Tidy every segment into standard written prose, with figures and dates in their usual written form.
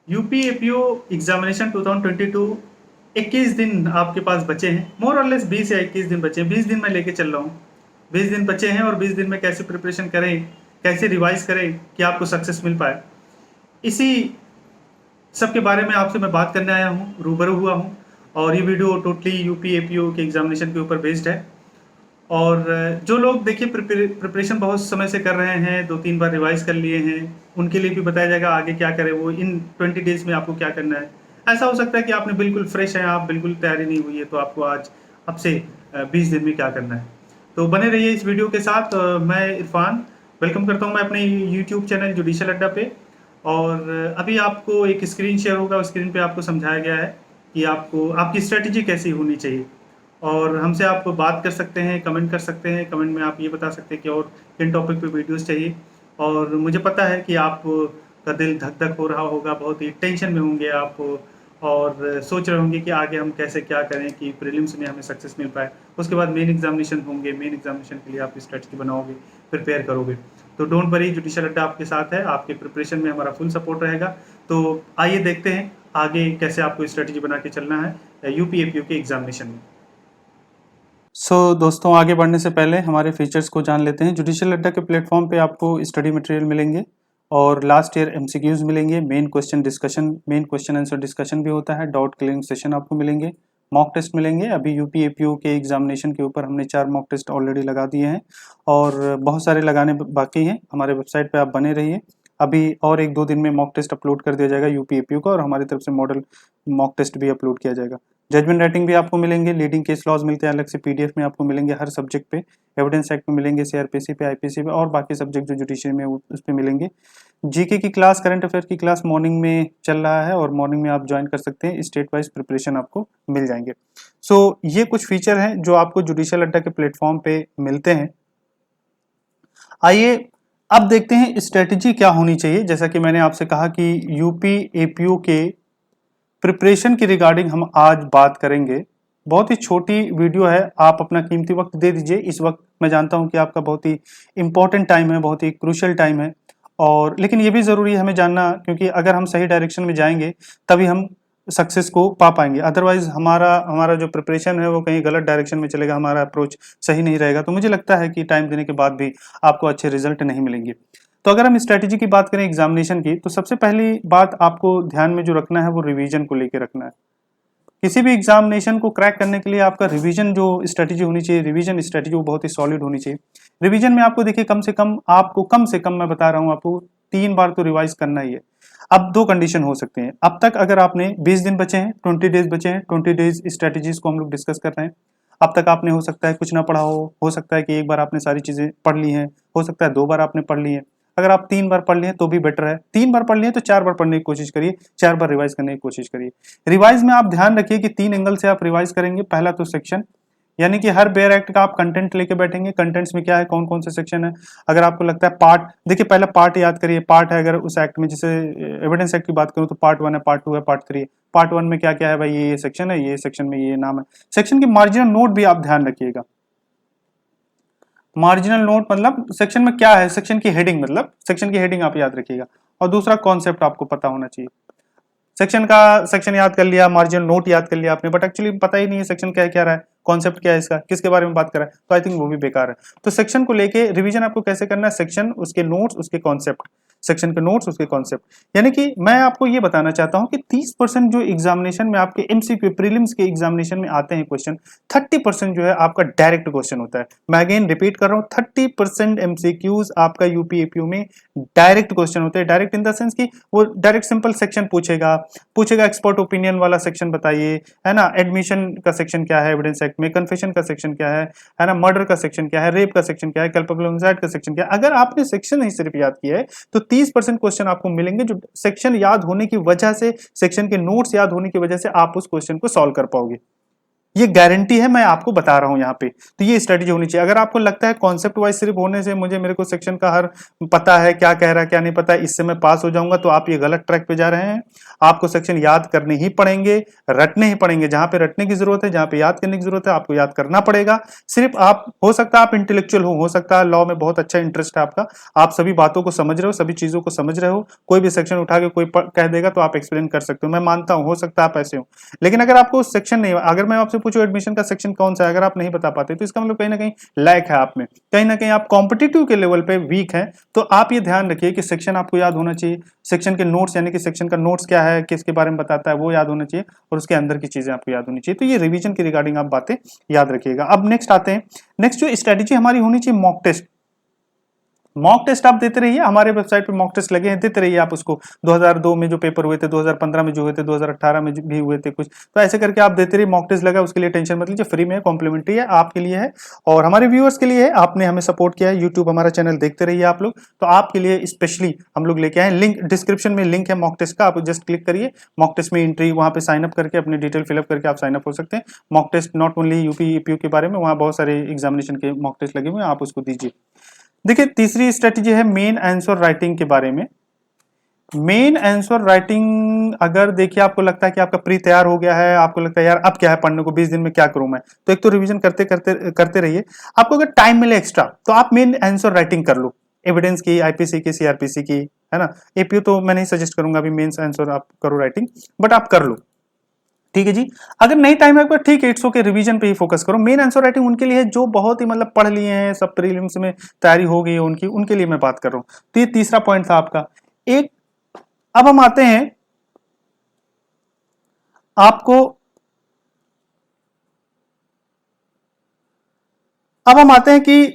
UP APO examination 2022 21 दिन आपके पास बचे हैं, मोर और लेस 20 या 21 दिन बचे हैं। 20 दिन मैं लेके चल रहा हूँ, 20 दिन बचे हैं और 20 दिन में कैसे प्रिपरेशन करें, कैसे रिवाइज करें कि आपको सक्सेस मिल पाए, इसी सब के बारे में आपसे मैं बात करने आया हूँ, रूबरू हुआ हूँ। और ये वीडियो टोटली यूपी एपीओ के एग्जामिनेशन के ऊपर बेस्ड है। और जो लोग देखिए प्रिपरेशन बहुत समय से कर रहे हैं, 2-3 बार रिवाइज कर लिए हैं, उनके लिए भी बताया जाएगा आगे क्या करें, वो इन 20 डेज में आपको क्या करना है। ऐसा हो सकता है कि आपने बिल्कुल फ्रेश हैं, आप बिल्कुल तैयारी नहीं हुई है, तो आपको आज अब से 20 दिन में क्या करना है। तो बने रहिए इस वीडियो के साथ। मैं इरफान वेलकम करता हूँ मैं अपने यूट्यूब चैनल जुडिशल अड्डा पे। और अभी आपको एक स्क्रीन शेयर होगा, उस स्क्रीन पे आपको समझाया गया है कि आपको आपकी स्ट्रेटजी कैसी होनी चाहिए। और हमसे आप बात कर सकते हैं, कमेंट कर सकते हैं, कमेंट में आप ये बता सकते हैं कि और किन टॉपिक पे वीडियोस चाहिए। और मुझे पता है कि आप का दिल धक धक हो रहा होगा, बहुत ही टेंशन में होंगे आप, और सोच रहे होंगे कि आगे हम कैसे क्या करें कि प्रीलिम्स में हमें सक्सेस मिल पाए। उसके बाद मेन एग्जामिनेशन होंगे, मेन एग्जामिनेशन के लिए आप स्ट्रेटजी बनाओगे, प्रिपेयर करोगे। तो डोंट वरी, जुडिशल अड्डा आपके साथ है, आपके प्रिपरेशन में हमारा फुल सपोर्ट रहेगा। तो आइए देखते हैं आगे कैसे आपको स्ट्रेटजी बना के चलना है यूपीएपीओ के एग्जामिनेशन में। दोस्तों, आगे बढ़ने से पहले हमारे फीचर्स को जान लेते हैं। जुडिशल अड्डा के प्लेटफॉर्म पे आपको स्टडी मटेरियल मिलेंगे और लास्ट ईयर एमसीक्यूज मिलेंगे, मेन क्वेश्चन आंसर डिस्कशन भी होता है, डाउट क्लियरिंग सेशन आपको मिलेंगे, मॉक टेस्ट मिलेंगे। अभी यूपीएपीओ के एग्जामिनेशन के ऊपर हमने 4 मॉक टेस्ट ऑलरेडी लगा दिए हैं और बहुत सारे लगाने बाकी हैं। हमारे वेबसाइट पे आप बने रहिए, अभी और 1-2 दिन में मॉक टेस्ट अपलोड कर दिया जाएगा यूपीएपीओ का, और हमारी तरफ से मॉडल मॉक टेस्ट भी अपलोड किया जाएगा। जजमेंट राइटिंग भी आपको मिलेंगे, लीडिंग केस लॉज मिलते हैं अलग से पीडीएफ में आपको मिलेंगे हर सब्जेक्ट पे, एविडेंस एक्ट में मिलेंगे, सीआरपीसी पे, आईपीसी पे, और बाकी सब्जेक्ट जो जुडिशरी में उस पे मिलेंगे। जीके की क्लास, करंट अफेयर की क्लास मॉर्निंग में चल रहा है और मॉर्निंग में आप ज्वाइन कर सकते हैं, स्टेट वाइज प्रिपरेशन आपको मिल जाएंगे। ये कुछ फीचर हैं जो आपको जुडिशल अड्डा के प्लेटफॉर्म पे मिलते हैं। आइए अब देखते हैं स्ट्रेटेजी क्या होनी चाहिए। जैसा कि मैंने आपसे कहा कि यूपी एपीओ के प्रिपरेशन की रिगार्डिंग हम आज बात करेंगे। बहुत ही छोटी वीडियो है, आप अपना कीमती वक्त दे दीजिए। इस वक्त मैं जानता हूं कि आपका बहुत ही इंपॉर्टेंट टाइम है, बहुत ही क्रूशियल टाइम है, और लेकिन ये भी ज़रूरी है हमें जानना, क्योंकि अगर हम सही डायरेक्शन में जाएंगे तभी हम सक्सेस को पा पाएंगे। अदरवाइज हमारा हमारा जो प्रिपरेशन है वो कहीं गलत डायरेक्शन में चलेगा, हमारा अप्रोच सही नहीं रहेगा, तो मुझे लगता है कि टाइम देने के बाद भी आपको अच्छे रिजल्ट नहीं मिलेंगे। तो अगर हम स्ट्रेटेजी की बात करें एग्जामिनेशन की, तो सबसे पहली बात आपको ध्यान में जो रखना है वो रिवीजन को लेकर रखना है। किसी भी एग्जामिनेशन को क्रैक करने के लिए आपका रिवीजन जो स्ट्रेटेजी होनी चाहिए, रिवीजन स्ट्रेटेजी, वो बहुत ही सॉलिड होनी चाहिए। रिवीजन में आपको देखिए कम से कम मैं बता रहा हूं आपको 3 बार तो रिवाइज करना ही है। अब 2 कंडीशन हो सकते हैं। अब तक अगर आपने 20 दिन बचे हैं, 20 डेज बचे हैं, 20 डेज स्ट्रेटेजीज को हम लोग डिस्कस कर रहे हैं। अब तक आपने हो सकता है कुछ ना पढ़ा हो सकता है कि एक बार आपने सारी चीजें पढ़ ली हैं, हो सकता है 2 बार आपने पढ़ ली है। अगर आप 3 बार पढ़ लिए तो भी बेटर है, 3 बार पढ़ लिए तो 4 बार पढ़ने की कोशिश करिए, 4 बार रिवाइज करने की कोशिश करिए। रिवाइज में आप ध्यान रखिए कि 3 एंगल से आप रिवाइज करेंगे। पहला तो सेक्शन, यानी कि हर बेयर एक्ट का आप कंटेंट लेके बैठेंगे, कंटेंट्स में क्या है, कौन कौन से सेक्शन है। अगर आपको लगता है पार्ट, देखिए पहले पार्ट याद करिए, पार्ट है अगर उस एक्ट में, जैसे एविडेंस एक्ट की बात करूं तो पार्ट 1 है, पार्ट 2 है, पार्ट 3 है। पार्ट 1 में क्या क्या है भाई, ये सेक्शन है, ये सेक्शन में ये नाम है। सेक्शन की मार्जिनल नोट भी आप ध्यान रखिएगा। मार्जिनल नोट मतलब सेक्शन में क्या है, सेक्शन की हेडिंग, मतलब सेक्शन की हेडिंग आप याद रखिएगा। और दूसरा कॉन्सेप्ट आपको पता होना चाहिए। सेक्शन याद कर लिया, मार्जिनल नोट याद कर लिया आपने, बट एक्चुअली पता ही नहीं है सेक्शन क्या कह रहा है, कॉन्सेप्ट क्या है इसका, किसके बारे में बात कर रहा है, तो आई थिंक वो भी बेकार है। तो सेक्शन को लेके रिवीजन आपको कैसे करना है, सेक्शन, उसके नोट्स, उसके कॉन्सेप्ट, सेक्शन के नोट्स, उसके कॉन्सेप्ट। यानी कि मैं आपको ये बताना चाहता हूं कि 30% जो एग्जामिनेशन में आपके एमसीक्यू प्रीलिम्स के एग्जामिनेशन में आते हैं क्वेश्चन, 30% जो है आपका डायरेक्ट क्वेश्चन होता है। मैं अगेन रिपीट कर रहा हूं, 30% एमसीक्यूज आपका यूपीएपीओ में डायरेक्ट क्वेश्चन होते हैं। डायरेक्ट इन द सेंस कि वो डायरेक्ट सिंपल सेक्शन पूछेगा एक्सपर्ट ओपिनियन वाला सेक्शन बताइए, है ना, एडमिशन का सेक्शन क्या है एविडेंस एक्ट में, कन्फेशन का सेक्शन क्या है ना, मर्डर का सेक्शन क्या है, रेप का सेक्शन क्या है, कल्पेबल होमिसाइड का सेक्शन क्या है। अगर आपने सेक्शन ही सिर्फ याद किया है तो 30% क्वेश्चन आपको मिलेंगे जो सेक्शन याद होने की वजह से, सेक्शन के नोट्स याद होने की वजह से आप उस क्वेश्चन को सॉल्व कर पाओगे। ये गारंटी है, मैं आपको बता रहा हूं यहाँ पे। तो ये स्ट्रेटेजी होनी चाहिए। अगर आपको लगता है कॉन्सेप्ट वाइज सिर्फ होने से मेरे को सेक्शन का हर पता है, क्या कह रहा है क्या नहीं पता है, इससे मैं पास हो जाऊंगा, तो आप ये गलत ट्रैक पे जा रहे हैं। आपको सेक्शन याद करने ही पड़ेंगे, रटने ही पड़ेंगे। जहां पे रटने की जरूरत है, जहां पे याद करने की जरूरत है, आपको याद करना पड़ेगा। सिर्फ आप, हो सकता है आप इंटेलेक्चुअल हो सकता है लॉ में बहुत अच्छा इंटरेस्ट है आपका, आप सभी बातों को समझ रहे हो, सभी चीजों को समझ रहे हो, कोई भी सेक्शन उठा के कोई कह देगा तो आप एक्सप्लेन कर सकते हो, मैं मानता हूं, हो सकता है आप ऐसे हो। लेकिन अगर आपको सेक्शन नहीं, अगर मैं आपसे पूछूं एडमिशन का सेक्शन कौन सा है, अगर आप नहीं बता पाते तो इसका मतलब कहीं ना कहीं लैक है आप में, कहीं ना कहीं आप कॉम्पिटिटिव के लेवल पे वीक है। तो आप ये ध्यान रखिए कि सेक्शन आपको याद होना चाहिए, सेक्शन के नोट्स, यानी कि सेक्शन का नोट्स क्या है, किसके बारे में बताता है, वो याद होना चाहिए, और उसके अंदर की चीजें आपको याद होनी चाहिए। तो ये रिवीजन की रिगार्डिंग आप बातें याद रखिएगा। अब नेक्स्ट आते हैं, नेक्स्ट जो स्ट्रेटेजी हमारी होनी चाहिए, मॉक टेस्ट। मॉक टेस्ट आप देते रहिए, हमारे वेबसाइट पे मॉक टेस्ट लगे हैं, देते रहिए आप उसको। 2002 में जो पेपर हुए थे, 2015 में जो हुए थे, 2018 में भी हुए थे कुछ, तो ऐसे करके आप देते रहिए। मॉक टेस्ट लगा, उसके लिए टेंशन मत लीजिए, फ्री में है, कॉम्प्लीमेंट्री है, आपके लिए है और हमारे व्यूअर्स के लिए है। आपने हमें सपोर्ट किया है, यूट्यूब हमारा चैनल देखते रहिए आप लोग, तो आपके लिए स्पेशली हम लोग लेके आए। लिंक डिस्क्रिप्शन में लिंक है मॉक टेस्ट का, आप जस्ट क्लिक करिए, मॉक टेस्ट में एंट्री, वहां पे साइन अप करके अपनी डिटेल फिलअप करके आप साइन अप हो सकते हैं। Mock test not only UP EPU के बारे में, वहां बहुत सारे एग्जामिनेशन के मॉक टेस्ट लगे हुए हैं, आप उसको दीजिए। देखिए तीसरी स्ट्रेटेजी है मेन आंसर राइटिंग के बारे में। मेन आंसर राइटिंग, अगर देखिए आपको लगता है कि आपका प्री तैयार हो गया है, आपको लगता है यार अब क्या है पढ़ने को, 20 दिन में क्या करूं मैं, तो एक तो रिवीजन करते करते करते रहिए। आपको अगर टाइम मिले एक्स्ट्रा तो आप मेन आंसर राइटिंग कर लो, एविडेंस की, आईपीसी की, सीआरपीसी की, है ना। एपीयू तो मैं नहीं सजेस्ट करूंगा अभी, मेन आंसर आप करो राइटिंग, बट आप कर लो, ठीक है जी। अगर नहीं टाइम है ठीक है, इट्स ओके, रिवीजन पे ही फोकस करो। मेन आंसर राइटिंग उनके लिए है जो बहुत ही मतलब पढ़ लिए हैं, सब प्रीलिम्स में तैयारी हो गई है उनकी, उनके लिए मैं बात कर रहा हूं। तो ये तीसरा पॉइंट था आपका। एक, अब हम आते हैं आपको, अब हम आते हैं कि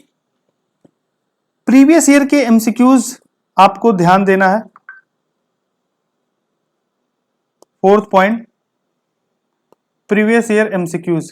प्रीवियस ईयर के एमसीक्यूज आपको ध्यान देना है। Fourth point, previous year MCQs.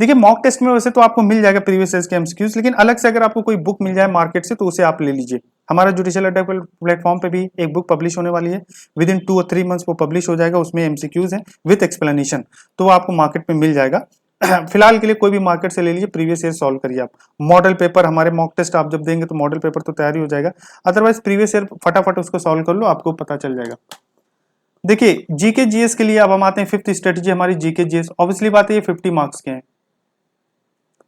देखिए मॉक टेस्ट में वैसे तो आपको मिल जाएगा प्रीवियस ईयर के एमसीक्यूज, लेकिन अलग से अगर आपको कोई बुक मिल जाए मार्केट से तो उसे आप ले लीजिए। हमारा जुडिशियल अड्डा प्लेटफॉर्म पे भी एक बुक पब्लिश होने वाली है, विद इन 2 और 3 मंथ्स वो पब्लिश हो जाएगा, उसमें एमसीक्यूज हैं विद एक्सप्लेनेशन, तो वो आपको मार्केट में मिल जाएगा। फिलहाल के लिए कोई भी मार्केट से ले लीजिए, प्रीवियस ईयर सॉल्व करिए आप। मॉडल पेपर, हमारे मॉक टेस्ट आप जब देंगे तो मॉडल पेपर तो तैयारी हो जाएगा, अदरवाइज प्रीवियस ईयर फटाफट उसको सॉल्व कर लो, आपको पता चल जाएगा। देखिए जीके जीएस के लिए अब हम आते हैं, फिफ्थ स्ट्रेटेजी हमारी जीके जीएस। ऑब्वियसली बात है ये 50 मार्क्स के हैं,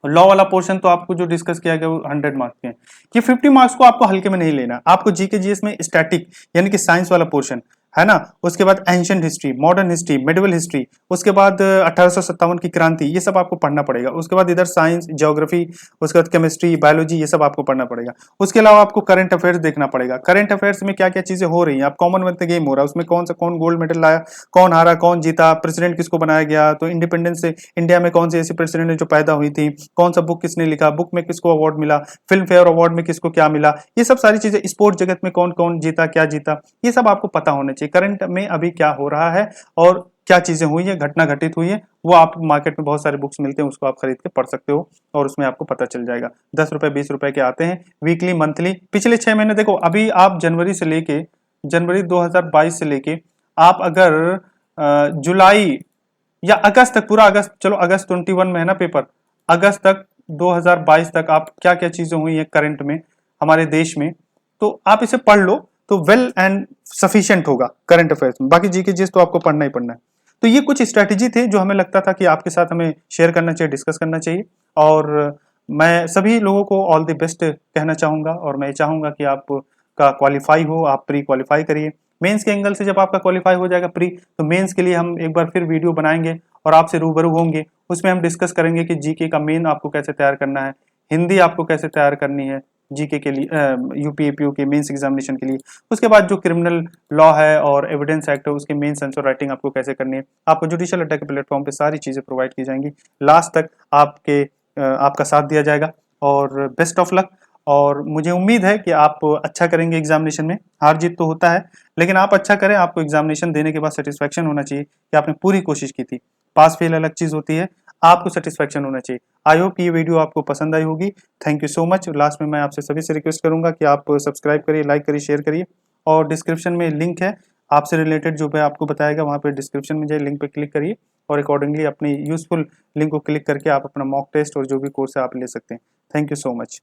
लॉ वाला पोर्शन तो आपको जो डिस्कस किया गया वो 100 मार्क्स के हैं। ये 50 मार्क्स को आपको हल्के में नहीं लेना, आपको जीके जीएस में स्टैटिक यानी कि साइंस वाला पोर्शन है ना, उसके बाद ancient history, modern history, medieval history, उसके बाद 1857 की क्रांति, ये सब आपको पढ़ना पड़ेगा। उसके बाद इधर साइंस, ज्योग्राफी, उसके बाद केमिस्ट्री, बायोलॉजी, ये सब आपको पढ़ना पड़ेगा। उसके अलावा आपको करंट अफेयर्स देखना पड़ेगा, करंट अफेयर्स में क्या क्या चीजें हो रही हैं। आप कॉमनवेल्थ गेम हो रहा है, उसमें कौन गोल्ड मेडल लाया, कौन हारा, कौन जीता, प्रेसिडेंट किसको बनाया गया, तो इंडिपेंडेंस से इंडिया में कौन सी ऐसी प्रेसिडेंट है जो पैदा हुई थी, कौन सा बुक किसने लिखा, बुक में किसको अवार्ड मिला, फिल्म फेयर अवार्ड में किसको क्या मिला, ये सब सारी चीजें, स्पोर्ट्स जगत में कौन कौन जीता, क्या जीता, ये सब आपको पता होना चाहिए। करंट में अभी क्या हो रहा है और क्या चीजें हुई है, घटना घटित हुई है, वो आप मार्केट में बहुत सारे बुक्स मिलते हैं, उसको आप खरीद के पढ़ सकते हो और उसमें आपको पता चल जाएगा। 10 रुपए 20 रुपए के आते हैं, वीकली, मंथली। पिछले 6 महीने देखो, अभी आप जनवरी 2022 से लेके आप अगर जुलाई या अगस्त तक, पूरा अगस्त, चलो अगस्त 21 में है ना पेपर, अगस्त तक 2022 तक आप क्या क्या चीजें हुई है करंट में हमारे देश में, तो आप इसे पढ़ लो तो वेल एंड सफिशिएंट होगा करंट अफेयर्स में। बाकी जीके जीएस तो आपको पढ़ना ही पढ़ना है। तो ये कुछ स्ट्रेटेजी थे जो हमें लगता था कि आपके साथ हमें शेयर करना चाहिए, डिस्कस करना चाहिए, और मैं सभी लोगों को ऑल द बेस्ट कहना चाहूंगा, और मैं चाहूंगा कि आप का क्वालिफाई हो, आप प्री क्वालिफाई करिए। मेंस के एंगल से जब आपका क्वालिफाई हो जाएगा प्री, तो मेंस के लिए हम एक बार फिर वीडियो बनाएंगे और आपसे रूबरू होंगे। उसमें हम डिस्कस करेंगे कि जीके का मेन आपको कैसे तैयार करना है, हिंदी आपको कैसे तैयार करनी है जीके के लिए, यूपी एपीयू के मेंस एग्जामिनेशन के लिए। उसके बाद जो क्रिमिनल लॉ है और एविडेंस एक्ट है उसके मेंस आंसर राइटिंग आपको कैसे करनी है, आपको जुडिशियल अड्डा के प्लेटफॉर्म पे सारी चीजें प्रोवाइड की जाएंगी। लास्ट तक आपका साथ दिया जाएगा, और बेस्ट ऑफ लक। और मुझे उम्मीद है कि आप अच्छा करेंगे एग्जामिनेशन में। हार जीत तो होता है, लेकिन आप अच्छा करें, आपको एग्जामिनेशन देने के बाद सेटिस्फेक्शन होना चाहिए कि आपने पूरी कोशिश की थी। पास फेल अलग चीज होती है, आपको सेटिस्फेक्शन होना चाहिए। आई होप ये वीडियो आपको पसंद आई होगी। Thank you so much. Last में मैं आपसे सभी से रिक्वेस्ट करूंगा कि आप सब्सक्राइब करिए, लाइक करिए, शेयर करिए, और डिस्क्रिप्शन में लिंक है, आपसे रिलेटेड जो मैं आपको बताएगा वहाँ पे डिस्क्रिप्शन में जाइए, लिंक पे क्लिक करिए और अकॉर्डिंगली अपनी यूजफुल लिंक को क्लिक करके आप अपना मॉक टेस्ट और जो भी कोर्स है आप ले सकते हैं। Thank you so much.